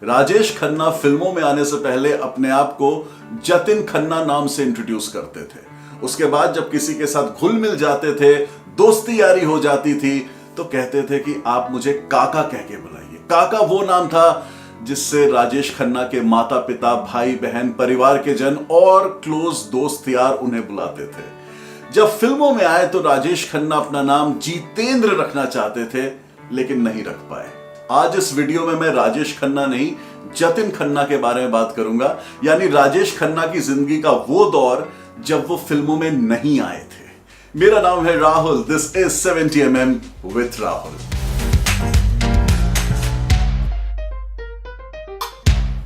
राजेश खन्ना फिल्मों में आने से पहले अपने आप को जतिन खन्ना नाम से इंट्रोड्यूस करते थे। उसके बाद जब किसी के साथ घुल मिल जाते थे, दोस्ती यारी हो जाती थी, तो कहते थे कि आप मुझे काका कह के बुलाइए। काका वो नाम था जिससे राजेश खन्ना के माता पिता, भाई बहन, परिवार के जन और क्लोज दोस्त यार उन्हें बुलाते थे। जब फिल्मों में आए तो राजेश खन्ना अपना नाम जितेंद्र रखना चाहते थे, लेकिन नहीं रख पाए। आज इस वीडियो में मैं राजेश खन्ना नहीं, जतिन खन्ना के बारे में बात करूंगा, यानी राजेश खन्ना की जिंदगी का वो दौर जब वो फिल्मों में नहीं आए थे। मेरा नाम है Rahul, this is 70mm with Rahul.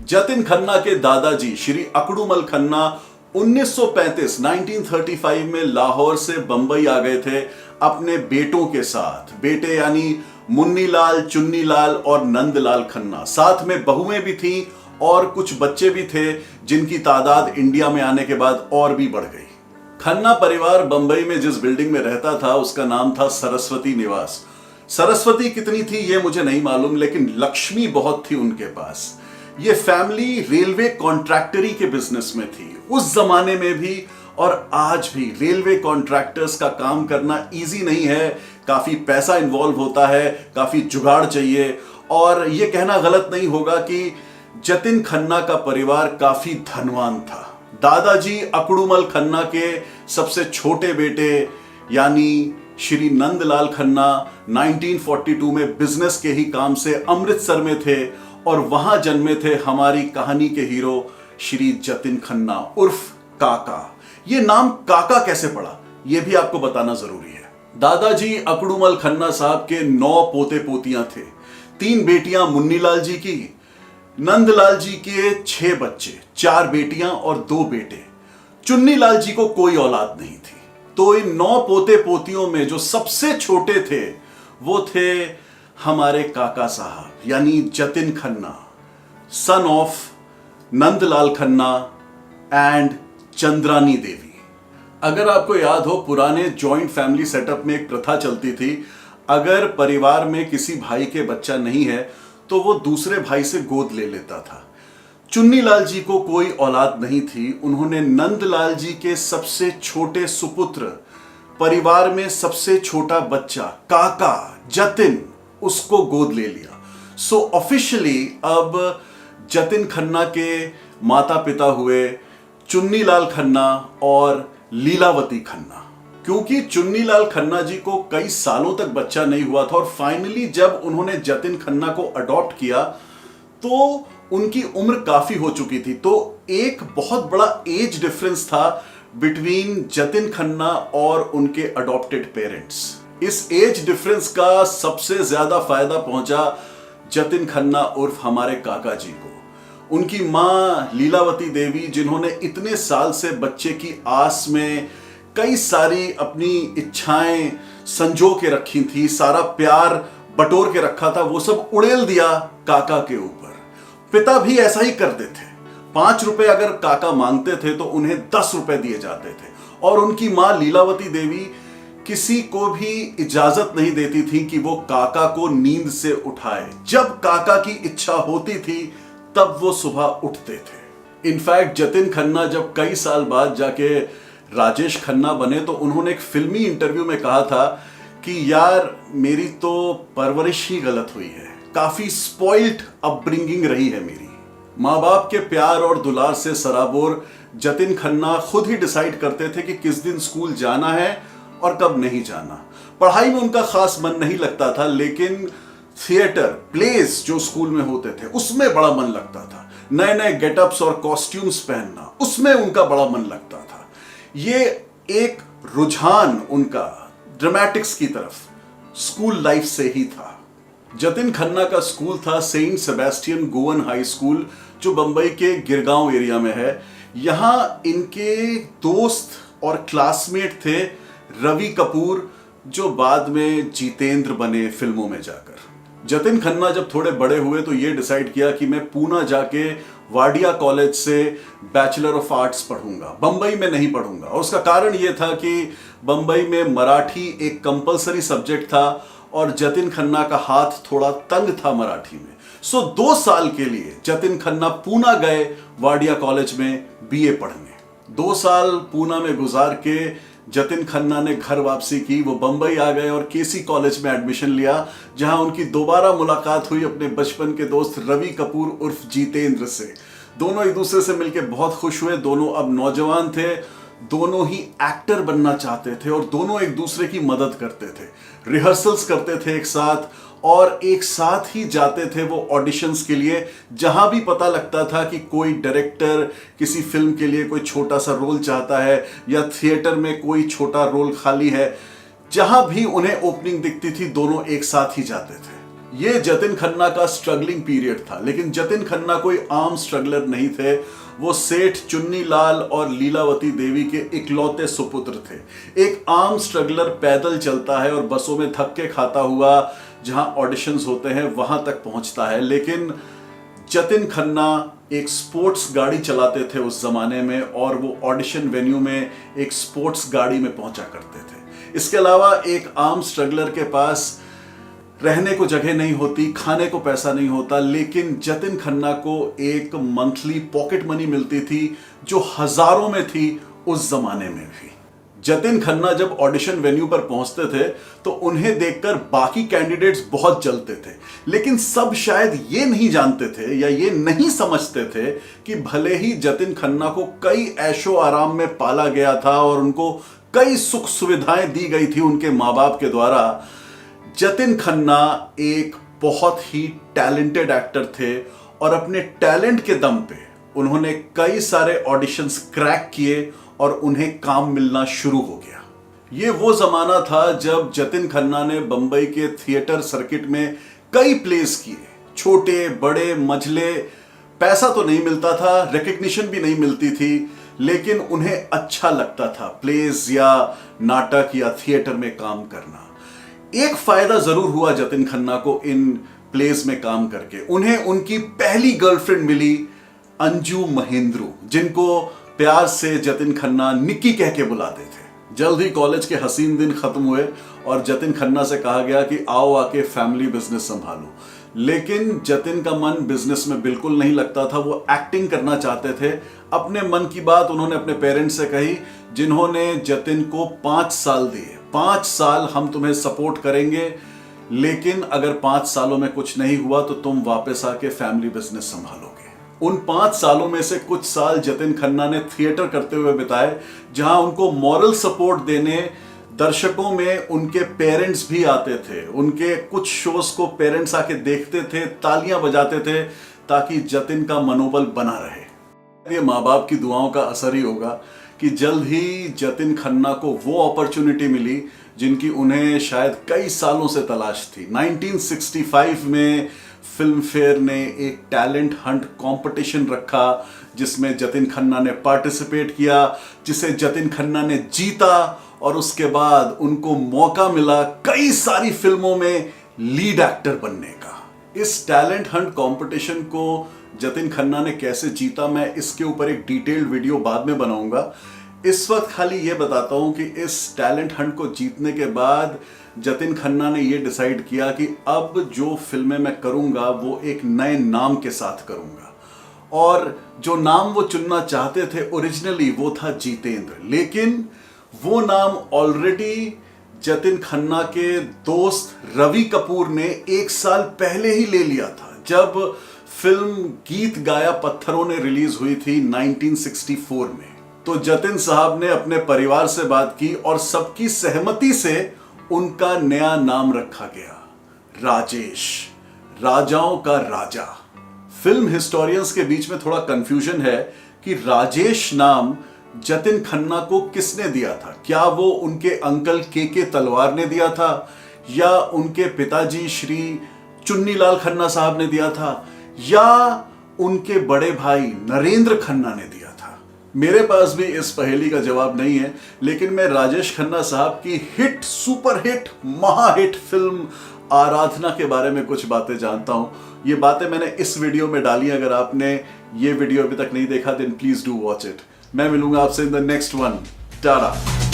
Jatin Khanna के दादाजी श्री अकड़ूमल खन्ना 1935 में लाहौर से बंबई आ गए थे अपने बेटों के साथ। बेटे यानी मुन्नीलाल, चुन्नीलाल और नंदलाल खन्ना। साथ में बहुएं भी थीं और कुछ बच्चे भी थे जिनकी तादाद इंडिया में आने के बाद और भी बढ़ गई। खन्ना परिवार बंबई में जिस बिल्डिंग में रहता था उसका नाम था सरस्वती निवास। सरस्वती कितनी थी ये मुझे नहीं मालूम, लेकिन लक्ष्मी बहुत थी उनके पास। ये फैमिली रेलवे कॉन्ट्रैक्टरी के बिजनेस में थी। उस जमाने में भी और आज भी रेलवे कॉन्ट्रैक्टर्स का काम करना इजी नहीं है। काफी पैसा इन्वॉल्व होता है, काफी जुगाड़ चाहिए। और यह कहना गलत नहीं होगा कि जतिन खन्ना का परिवार काफी धनवान था। दादाजी अकड़ूमल खन्ना के सबसे छोटे बेटे यानी श्री नंदलाल खन्ना 1942 में बिजनेस के ही काम से अमृतसर में थे और वहां जन्मे थे हमारी कहानी के हीरो श्री जतिन खन्ना उर्फ काका। ये नाम काका कैसे पड़ा ये भी आपको बताना जरूरी है। दादाजी अकड़ूमल खन्ना साहब के 9 पोते पोतियां थे। 3 बेटियां मुन्नीलाल जी की, नंदलाल जी के 6 बच्चे, 4 बेटियां और 2 बेटे। चुन्नीलाल जी को कोई औलाद नहीं थी। तो इन 9 पोते पोतियों में जो सबसे छोटे थे वो थे हमारे काका साहब यानी Jatin Khanna, son of Nandlal Khanna and Chandrani Devi. अगर आपको याद हो, पुराने जॉइंट फैमिली सेटअप में एक प्रथा चलती थी, अगर परिवार में किसी भाई के बच्चा नहीं है तो वो दूसरे भाई से गोद ले लेता था। चुन्नीलाल जी को कोई औलाद नहीं थी। उन्होंने नंदलाल जी के सबसे छोटे सुपुत्र, परिवार में सबसे छोटा बच्चा काका जतिन, उसको गोद ले लिया। सो ऑफिशियली अब जतिन खन्ना के माता पिता हुए चुन्नीलाल खन्ना और लीलावती खन्ना। क्योंकि चुन्नीलाल खन्ना जी को कई सालों तक बच्चा नहीं हुआ था और फाइनली जब उन्होंने जतिन खन्ना को अडॉप्ट किया तो उनकी उम्र काफी हो चुकी थी। तो एक बहुत बड़ा एज डिफरेंस था बिटवीन जतिन खन्ना और उनके अडॉप्टेड पेरेंट्स। इस एज डिफरेंस का सबसे ज्यादा फायदा पहुंचा जतिन खन्ना उर्फ हमारे काका जी को। उनकी मां लीलावती देवी, जिन्होंने इतने साल से बच्चे की आस में कई सारी अपनी इच्छाएं संजो के रखी थी, सारा प्यार बटोर के रखा था, वो सब उड़ेल दिया काका के ऊपर। पिता भी ऐसा ही करते थे। 5 रुपए अगर काका मांगते थे तो उन्हें 10 रुपए दिए जाते थे। और उनकी मां लीलावती देवी किसी को भी इजाजत नहीं देती थी कि वो काका को नींद से उठाए। जब काका की इच्छा होती थी तब वो सुबह उठते थे। इनफैक्ट जतिन खन्ना जब कई साल बाद जाके राजेश खन्ना बने तो उन्होंने एक फिल्मी इंटरव्यू में कहा था कि यार मेरी तो परवरिश ही गलत हुई है, काफी स्पॉइल्ड अपब्रिंगिंग रही है मेरी। माँ बाप के प्यार और दुलार से सराबोर जतिन खन्ना खुद ही डिसाइड करते थे कि किस दिन स्कूल जाना है और कब नहीं जाना। पढ़ाई में उनका खास मन नहीं लगता था, लेकिन थिएटर, प्लेस जो स्कूल में होते थे उसमें बड़ा मन लगता था। नए नए गेटअप्स और कॉस्ट्यूम्स पहनना, उसमें उनका बड़ा मन लगता था। ये एक रुझान उनका ड्रामेटिक्स की तरफ स्कूल लाइफ से ही था। जतिन खन्ना का स्कूल था Saint Sebastian Goan high school, जो बंबई के गिरगांव एरिया में है। यहां इनके दोस्त और क्लासमेट थे रवि कपूर, जो बाद में जितेंद्र बने फिल्मों में जाकर। जतिन खन्ना जब थोड़े बड़े हुए तो ये डिसाइड किया कि मैं पूना जाके वाडिया कॉलेज से बैचलर ऑफ आर्ट्स पढ़ूंगा, बंबई में नहीं पढ़ूंगा। और उसका कारण ये था कि बंबई में मराठी एक कंपलसरी सब्जेक्ट था और जतिन खन्ना का हाथ थोड़ा तंग था मराठी में। सो 2 साल के लिए जतिन खन्ना पूना गए वाडिया कॉलेज में बीए पढ़ने। 2 साल पूना में गुजार के जतिन खन्ना ने घर वापसी की। वो बंबई आ गए और केसी कॉलेज में एडमिशन लिया, जहां उनकी दोबारा मुलाकात हुई अपने बचपन के दोस्त रवि कपूर उर्फ जितेंद्र से। दोनों एक दूसरे से मिलकर बहुत खुश हुए। दोनों अब नौजवान थे, दोनों ही एक्टर बनना चाहते थे और दोनों एक दूसरे की मदद करते थे। रिहर्सल्स करते थे एक साथ और एक साथ ही जाते थे वो ऑडिशंस के लिए। जहां भी पता लगता था कि कोई डायरेक्टर किसी फिल्म के लिए कोई छोटा सा रोल चाहता है या थिएटर में कोई छोटा रोल खाली है, जहां भी उन्हें ओपनिंग दिखती थी दोनों एक साथ ही जाते थे। ये जतिन खन्ना का स्ट्रगलिंग पीरियड था, लेकिन जतिन खन्ना कोई आम स्ट्रगलर नहीं थे। वो सेठ चुन्नी लाल और लीलावती देवी के इकलौते सुपुत्र थे। एक आम स्ट्रगलर पैदल चलता है और बसों में धक्के खाता हुआ जहां ऑडिशंस होते हैं वहां तक पहुंचता है, लेकिन जतिन खन्ना एक स्पोर्ट्स गाड़ी चलाते थे उस जमाने में और वो ऑडिशन वेन्यू में एक स्पोर्ट्स गाड़ी में पहुंचा करते थे। इसके अलावा एक आम स्ट्रगलर के पास रहने को जगह नहीं होती, खाने को पैसा नहीं होता, लेकिन जतिन खन्ना को एक मंथली पॉकेट मनी मिलती थी जो हजारों में थी उस जमाने में भी। जतिन खन्ना जब ऑडिशन वेन्यू पर पहुंचते थे तो उन्हें देखकर बाकी कैंडिडेट्स बहुत जलते थे, लेकिन सब शायद ये नहीं जानते थे या ये नहीं समझते थे कि भले ही जतिन खन्ना को कई ऐशो आराम में पाला गया था और उनको कई सुख सुविधाएं दी गई थी उनके माँ बाप के द्वारा, जतिन खन्ना एक बहुत ही टैलेंटेड एक्टर थे और अपने टैलेंट के दम पे उन्होंने कई सारे ऑडिशंस क्रैक किए और उन्हें काम मिलना शुरू हो गया। ये वो जमाना था जब जतिन खन्ना ने बंबई के थिएटर सर्किट में कई प्लेस किए, छोटे बड़े मझले। पैसा तो नहीं मिलता था, रिकग्निशन भी नहीं मिलती थी, लेकिन उन्हें अच्छा लगता था प्लेस या नाटक या थिएटर में काम करना। एक फायदा जरूर हुआ जतिन खन्ना को इन प्लेस में काम करके। उन्हें उनकी पहली गर्लफ्रेंड मिली, अंजू महेंद्रू, जिनको प्यार से जतिन खन्ना निक्की कह के बुलाते थे। जल्द ही कॉलेज के हसीन दिन खत्म हुए और जतिन खन्ना से कहा गया कि आओ आके फैमिली बिजनेस संभालो, लेकिन जतिन का मन बिजनेस में बिल्कुल नहीं लगता था। वो एक्टिंग करना चाहते थे। अपने मन की बात उन्होंने अपने पेरेंट्स से कही, जिन्होंने जतिन को 5 साल दिए। 5 साल हम तुम्हें सपोर्ट करेंगे, लेकिन अगर 5 सालों में कुछ नहीं हुआ तो तुम वापस आके फैमिली बिजनेस संभालोगे। उन 5 सालों में से कुछ साल जतिन खन्ना ने थिएटर करते हुए बिताए, जहां उनको मॉरल सपोर्ट देने दर्शकों में उनके पेरेंट्स भी आते थे। उनके कुछ शोज को पेरेंट्स आके देखते थे, तालियां बजाते थे, ताकि जतिन का मनोबल बना रहे। ये माँ बाप की दुआओं का असर ही होगा कि जल्द ही जतिन खन्ना को वो अपॉर्चुनिटी मिली जिनकी उन्हें शायद कई सालों से तलाश थी। 1965 में फिल्म फेयर ने एक टैलेंट हंट कंपटीशन रखा, जिसमें जतिन खन्ना ने पार्टिसिपेट किया, जिसे जतिन खन्ना ने जीता और उसके बाद उनको मौका मिला कई सारी फिल्मों में लीड एक्टर बनने का। इस टैलेंट हंट कंपटीशन को जतिन खन्ना ने कैसे जीता, मैं इसके ऊपर एक डिटेल्ड वीडियो बाद में बनाऊंगा। इस वक्त खाली ये बताता हूं कि इस टैलेंट हंट को जीतने के बाद जतिन खन्ना ने यह डिसाइड किया कि अब जो फिल्में मैं करूंगा वो एक नए नाम के साथ करूंगा, और जो नाम वो चुनना चाहते थे ओरिजिनली वो था जितेंद्र, लेकिन वो नाम ऑलरेडी जतिन खन्ना के दोस्त रवि कपूर ने 1 साल पहले ही ले लिया था, जब फिल्म गीत गाया पत्थरों ने रिलीज हुई थी 1964 में। तो जतिन साहब ने अपने परिवार से बात की और सबकी सहमति से उनका नया नाम रखा गया, राजेश, राजाओं का राजा। फिल्म हिस्टोरियंस के बीच में थोड़ा कंफ्यूजन है कि राजेश नाम जतिन खन्ना को किसने दिया था। क्या वो उनके अंकल के तलवार ने दिया था, या उनके पिताजी श्री चुन्नीलाल खन्ना साहब ने दिया था, या उनके बड़े भाई नरेंद्र खन्ना ने दिया था। मेरे पास भी इस पहेली का जवाब नहीं है, लेकिन मैं राजेश खन्ना साहब की हिट, सुपर हिट, महाहिट फिल्म आराधना के बारे में कुछ बातें जानता हूं। ये बातें मैंने इस वीडियो में डाली। अगर आपने ये वीडियो अभी तक नहीं देखा then please do watch it. मैं मिलूंगा आपसे in the next one. Tata.